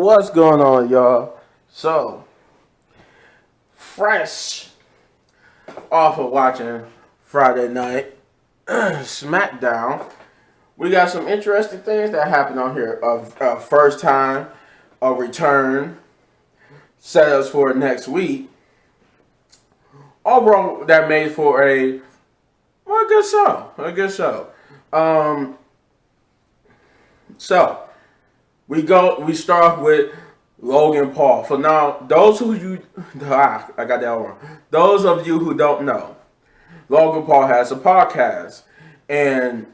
What's going on, y'all? So, fresh off of watching Friday night Smackdown, we got some interesting things that happened on here. First time, a return, setups for next week. Overall, that made for a good show. A good show. So we start off with Logan Paul. For now, those of you who don't know, Logan Paul has a podcast, and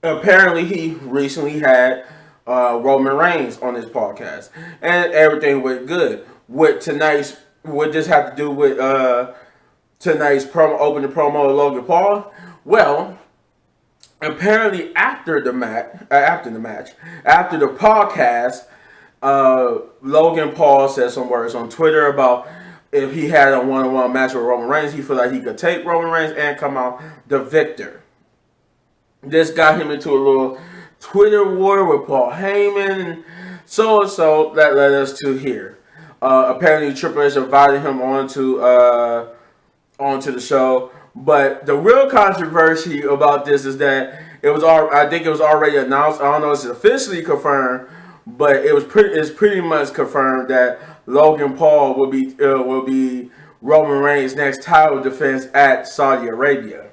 apparently he recently had Roman Reigns on his podcast, and everything went good. What this have to do with tonight's opening promo of Logan Paul? Well, apparently after the podcast, Logan Paul said some words on Twitter about if he had a one-on-one match with Roman Reigns, he felt like he could take Roman Reigns and come out the victor. This got him into a little Twitter war with Paul Heyman, and so that led us to here. Apparently, Triple H invited him onto the show, but the real controversy about this is that I think it was already announced. I don't know if it's officially confirmed, but it's pretty much confirmed that Logan Paul will be Roman Reigns' next title defense at Saudi Arabia.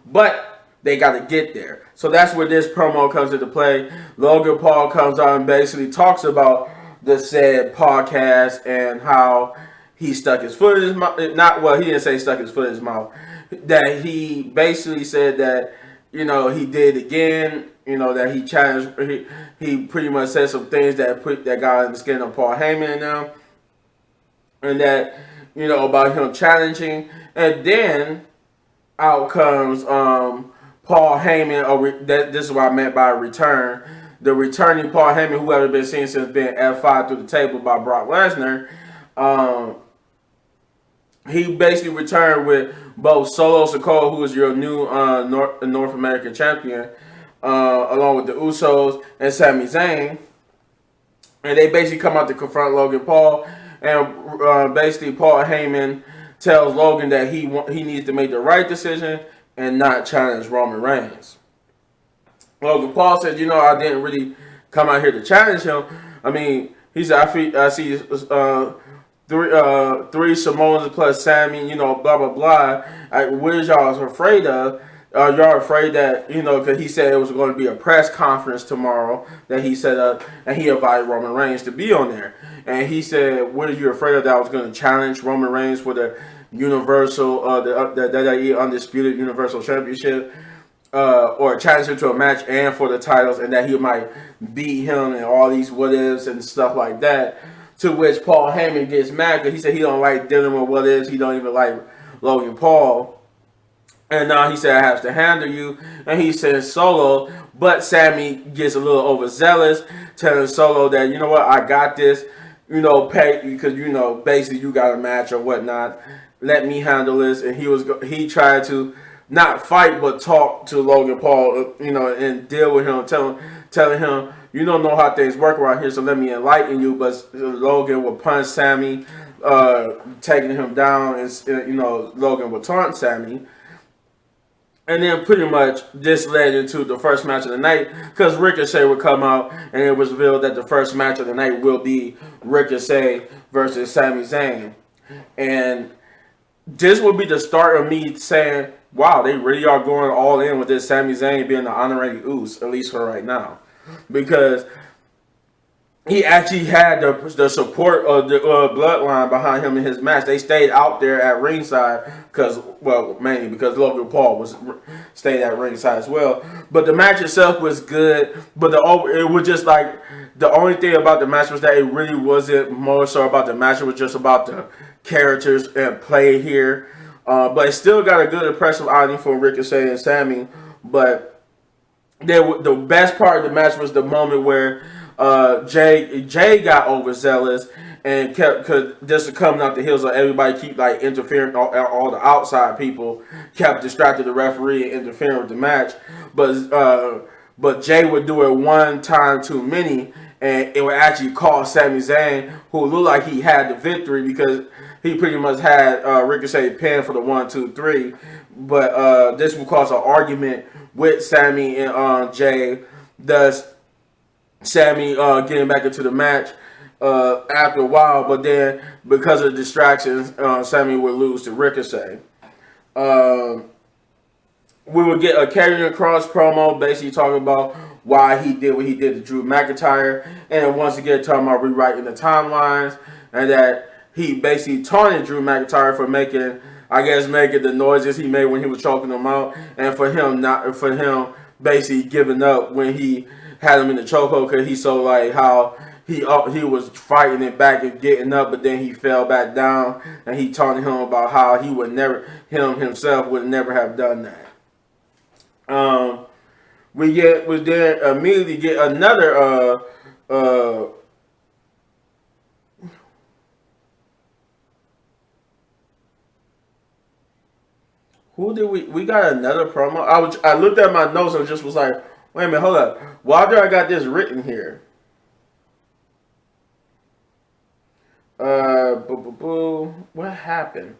But they got to get there. So that's where this promo comes into play. Logan Paul comes on and basically talks about the said podcast and how he stuck his foot in his mouth. He didn't say stuck his foot in his mouth. That he basically said that, he did again. That he challenged. He pretty much said some things that got in the skin of Paul Heyman now, and that about him challenging. And then out comes Paul Heyman. This is what I meant by return. The returning Paul Heyman, who had been seen since being F5 through the table by Brock Lesnar. He basically returned with both Solo Sikoa, who is your new North American champion, along with the Usos and Sami Zayn. And they basically come out to confront Logan Paul. And basically Paul Heyman tells Logan that he needs to make the right decision and not challenge Roman Reigns. Logan Paul said, I didn't really come out here to challenge him. I mean, he said, I see three Samoans plus Sammy, blah, blah, blah. What is y'all afraid of? Y'all afraid that, because he said it was going to be a press conference tomorrow that he set up, and he invited Roman Reigns to be on there. And he said, what are you afraid of that I was going to challenge Roman Reigns for the Universal, the WWE Undisputed Universal Championship, or challenge him to a match and for the titles, and that he might beat him and all these what-ifs and stuff like that. To which Paul Heyman gets mad because he said he don't like dealing with what-ifs. He don't even like Logan Paul. And now he said, I have to handle you. And he says Solo. But Sammy gets a little overzealous, telling Solo that, I got this. Pay, because, basically you got a match or whatnot. Let me handle this. And he tried to not fight, but talk to Logan Paul, and deal with him, telling him, you don't know how things work around here, so let me enlighten you. But Logan will punch Sammy, taking him down, and Logan will taunt Sammy. And then pretty much this led into the first match of the night, because Ricochet would come out, and it was revealed that the first match of the night will be Ricochet versus Sami Zayn. And this will be the start of me saying, wow, they really are going all in with this Sami Zayn being the honorary Uso, at least for right now. Because he actually had the support of the bloodline behind him in his match. They stayed out there at ringside mainly because Logan Paul stayed at ringside as well. But the match itself was good. But it was just like the only thing about the match was that it really wasn't more so about the match. It was just about the characters and play here. But it still got a good impressive outing for Ricochet and Sammy. But the best part of the match was the moment where Jay got overzealous and kept just coming out the heels of everybody keep interfering. All the outside people kept distracting the referee and interfering with the match. But Jay would do it one time too many, and it would actually cost Sami Zayn, who looked like he had the victory because he pretty much had Ricochet pinned for the 1, 2, 3. But this would cause an argument with Sami and Jay, thus Sami getting back into the match after a while. But then because of distractions, Sami would lose to Ricochet. We would get a Karrion Kross promo basically talking about why he did what he did to Drew McIntyre, and once again talking about rewriting the timelines, and that he basically taunted Drew McIntyre for making the noises he made when he was choking him out, and for him basically giving up when he had him in the chokehold, because he saw like how he was fighting it back and getting up, but then he fell back down, and he taunted him about how himself would never have done that. We then immediately get another who did we got another promo? I looked at my notes and just was like, wait a minute, hold up. Why do I got this written here? What happened?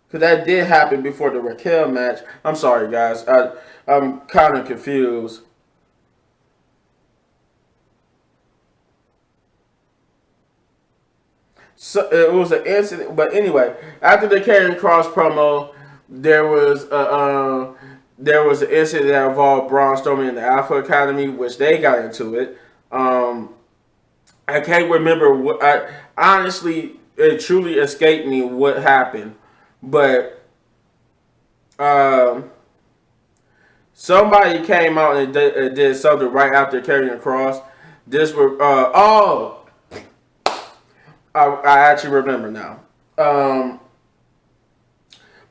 Because that did happen before the Raquel match. I'm sorry, guys. I'm kind of confused. So it was an incident, but anyway, after the Karrion Kross promo, there was an incident that involved Braun Strowman and the Alpha Academy, which they got into it. I can't remember what. Honestly, it truly escaped me what happened, but somebody came out and did something right after Karrion Kross. This were I actually remember now.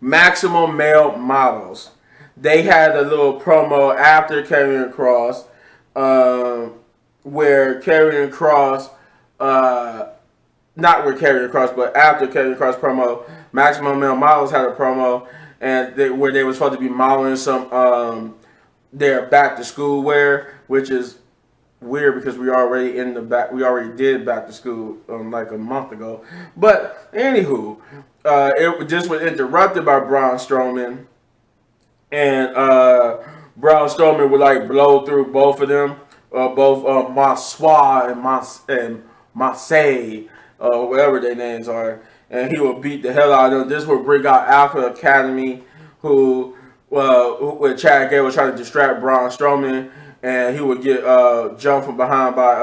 Maximum Male Models. They had a little promo after Karrion Kross, where Karrion Kross, not with Karrion Kross, but after Karrion Kross promo, Maximum Male Models had a promo, and where they were supposed to be modeling some their back to school wear, which is weird because we already did back to school like a month ago. But anywho, it just was interrupted by Braun Strowman, and Braun Strowman would like blow through both of them, both Maswa and Masay, whatever their names are, and he would beat the hell out of them. This would bring out Alpha Academy, who Chad Gable was trying to distract Braun Strowman, and he would get jumped from behind by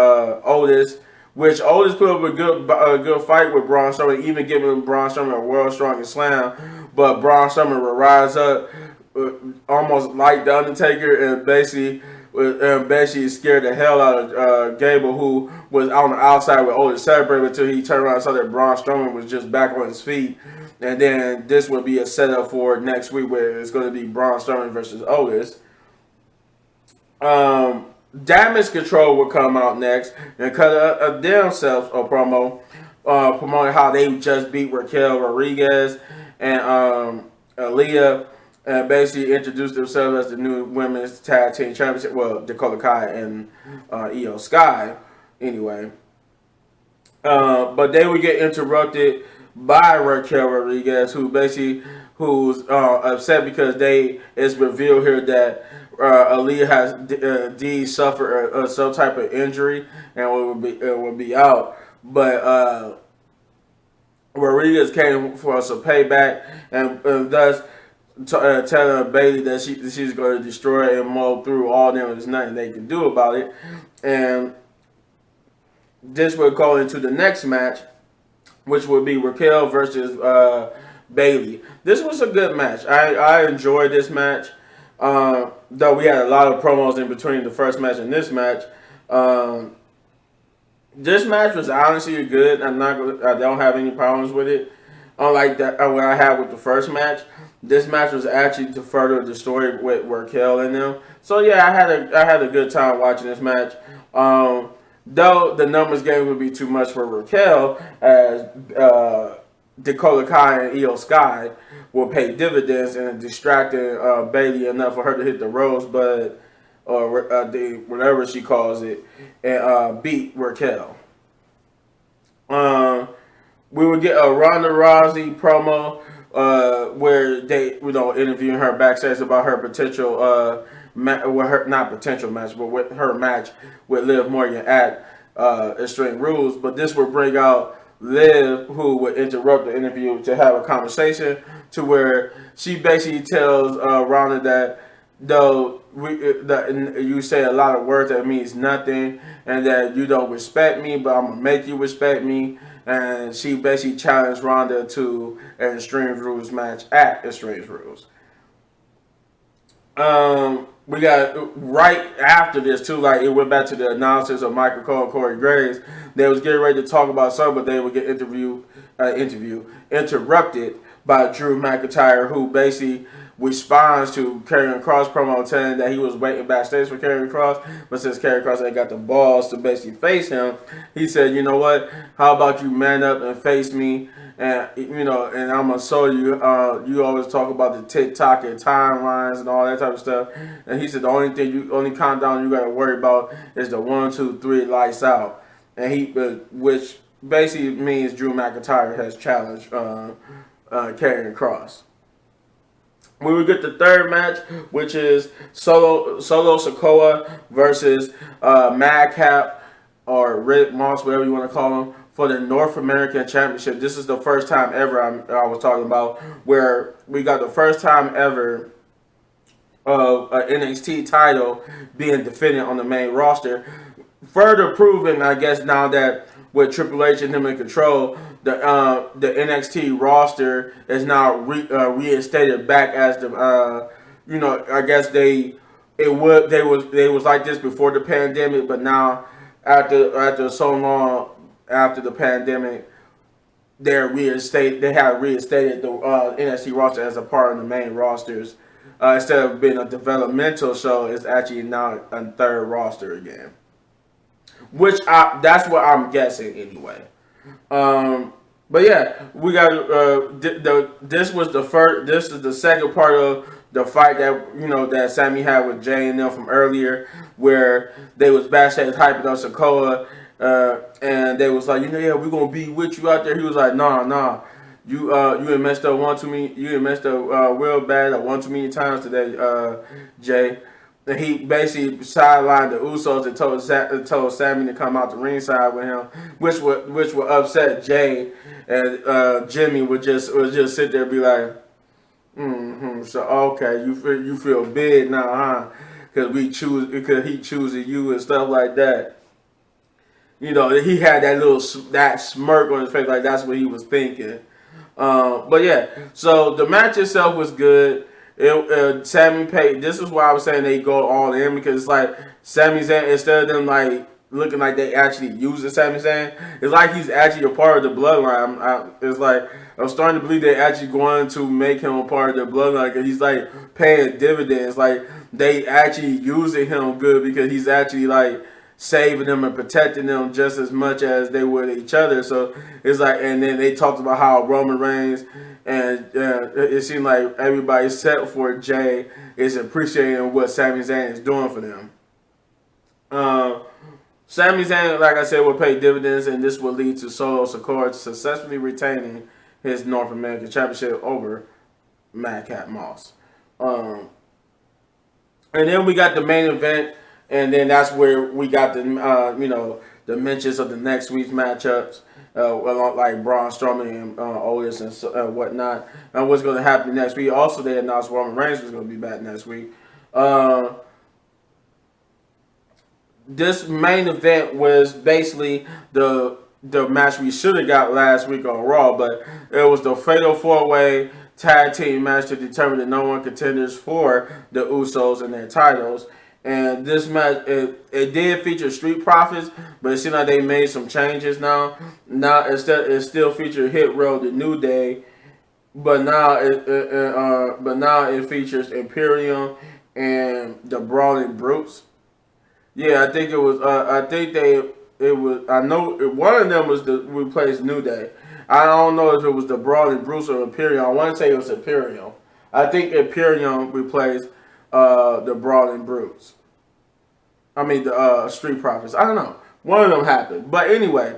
Otis, which Otis put up a good fight with Braun Strowman, even giving Braun Strowman a world strongest slam. But Braun Strowman would rise up almost like the Undertaker and basically scared the hell out of Gable, who was on the outside with Otis separated, until he turned around and saw that Braun Strowman was just back on his feet. And then this would be a setup for next week, where it's going to be Braun Strowman versus Otis. Damage Control would come out next and cut a themselves a promo, promoting how they just beat Raquel Rodriguez and Aaliyah, and basically introduced themselves as the new women's tag team championship. Well, Dakota Kai and Io Sky, anyway. But they would get interrupted by Raquel Rodriguez, who's upset because it's revealed here that Aaliyah has suffered some type of injury and will be out. But Rodriguez came for some payback, and thus telling Bayley that she's going to destroy and mow through all them. There's nothing they can do about it. And this will go into the next match, which would be Raquel versus Bayley. This was a good match. I enjoyed this match. Though we had a lot of promos in between the first match and this match. This match was honestly good. I don't have any problems with it. Unlike that what I had with the first match. This match was actually to further the story with Raquel in them. So yeah, I had a good time watching this match. Though the numbers game would be too much for Raquel, as Dakota Kai and Io Sky will pay dividends and distracting Bayley enough for her to hit the ropes. But or whatever she calls it, and beat Raquel. We would get a Ronda Rousey promo where they, interviewing her backstage about her potential, not potential match, but with her match with Liv Morgan at Extreme Rules. But this would bring out Liv, who would interrupt the interview to have a conversation to where she basically tells Ronda that though you say a lot of words that means nothing and that you don't respect me, but I'm going to make you respect me. And she basically challenged Ronda to an Extreme Rules match at Extreme Rules. We got right after this too, like it went back to the announcers of Michael Cole and Corey Graves. They was getting ready to talk about something, but they would get interrupted by Drew McIntyre, who basically responds to Karrion Kross promo telling that he was waiting backstage for Karrion Kross, but since Karrion Kross ain't got the balls to basically face him, he said, you know what, how about you man up and face me, and and I'm gonna show you. You always talk about the TikTok and timelines and all that type of stuff, and he said the only countdown you gotta worry about is the 1, 2, 3 lights out, and which basically means Drew McIntyre has challenged Karrion Kross. We would get the third match, which is Solo Sikoa versus Madcap or Rick Moss, whatever you want to call him, for the North American Championship. This is the first time ever I was talking about where we got the first time ever of an NXT title being defended on the main roster. Further proven, I guess, now that with Triple H and him in control, the NXT roster is now reinstated back as the I guess they was like this before the pandemic, but now after so long after the pandemic, they have reinstated the NXT roster as a part of the main rosters. Instead of being a developmental show, it's actually now a third roster again. Which that's what I'm guessing anyway. But yeah, we got this was the first. This is the second part of the fight that that Sammy had with Jay and them from earlier, where they was backstage hyping on Sikoa, and they was like, yeah, we're gonna be with you out there. He was like, nah, you ain't messed up you ain't messed up real bad one too many times today, Jay. And he basically sidelined the Usos and told Sammy to come out the ringside with him, which would upset Jay, and Jimmy would just sit there and be like, so okay, you feel big now, huh? Because he choosing you and stuff like that. He had that smirk on his face, like that's what he was thinking. But yeah, so the match itself was good. Sammy paid. This is why I was saying they go all in, because it's like Sami Zayn, instead of them like looking like they actually using Sami Zayn, it's like he's actually a part of the bloodline. It's like I'm starting to believe they're actually going to make him a part of the bloodline, because he's like paying dividends. Like they actually using him good, because he's actually like saving them and protecting them just as much as they would each other. So it's like, and then they talked about how Roman Reigns and it seemed like everybody except for Jay is appreciating what Sami Zayn is doing for them. Sami Zayn, like I said, will pay dividends, and this will lead to Solo Sikoa successfully retaining his North American Championship over Madcap Moss. And then we got the main event. And then that's where we got the the mentions of the next week's matchups, like Braun Strowman and Otis and whatnot, and what's going to happen next week. Also, they announced Roman Reigns was going to be back next week. This main event was basically the match we should have got last week on Raw, but it was the Fatal 4-Way Tag Team match to determine the #1 contenders for the Usos and their titles. And this match, it did feature Street Profits, but it seems like they made some changes now. Now it still featured Hit Row, the New Day, but now it features Imperium and the Brawling Brutes. Yeah, I think it was. I know one of them was replaced New Day. I don't know if it was the Brawling Brutes or Imperium. I want to say it was Imperium. I think Imperium replaced the Brawling Brutes. I mean, the Street Profits. I don't know. One of them happened. But anyway,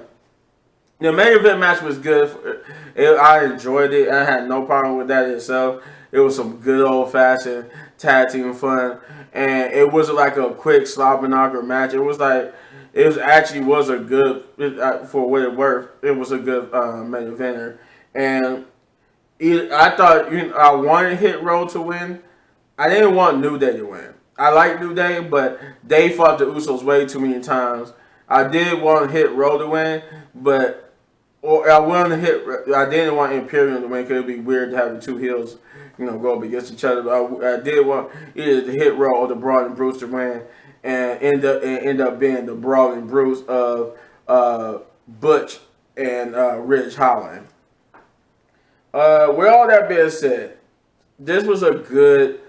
the main event match was good. I enjoyed it. I had no problem with that itself. It was some good old-fashioned tag team fun. And it wasn't like a quick slobber knocker match. It was like, actually was a good, for what it worth, it was a good main eventer. And I thought, I wanted Hit Row to win. I didn't want New Day to win. I like New Day, but they fought the Usos way too many times. I did want Hit Row to win, but I didn't want Imperium to win because it'd be weird to have the two heels, go up against each other. But I did want either the Hit Row or the Braun and Bruce to win, and end up being the Braun and Bruce of Butch and Ridge Holland. With all that being said, this was a good,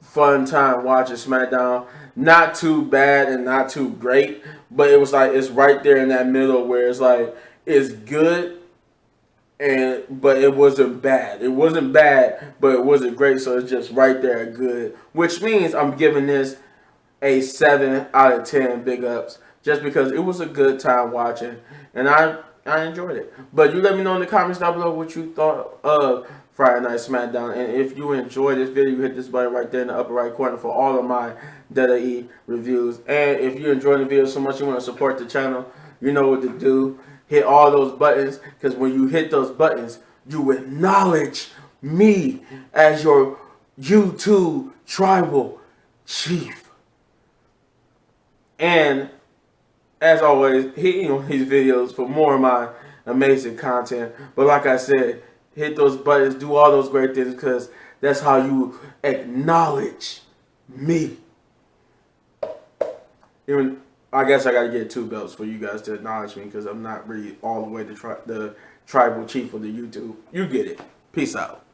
fun time watching SmackDown. Not too bad and not too great, but it was like it's right there in that middle where it's like it's good, but it wasn't bad. It wasn't bad, but it wasn't great. So it's just right there at good, which means I'm giving this a 7 out of 10 big ups, just because it was a good time watching, and I enjoyed it. But you let me know in the comments down below what you thought of Friday Night SmackDown. And if you enjoyed this video, hit this button right there in the upper right corner for all of my WWE reviews. And if you enjoyed the video so much you want to support the channel, you know what to do. Hit all those buttons, because when you hit those buttons, you acknowledge me as your YouTube tribal chief. And as always, hit these videos for more of my amazing content. But like I said, hit those buttons, do all those great things, because that's how you acknowledge me. Even I guess I gotta get 2 belts for you guys to acknowledge me, because I'm not really all the way the tribal chief of the YouTube. You get it. Peace out.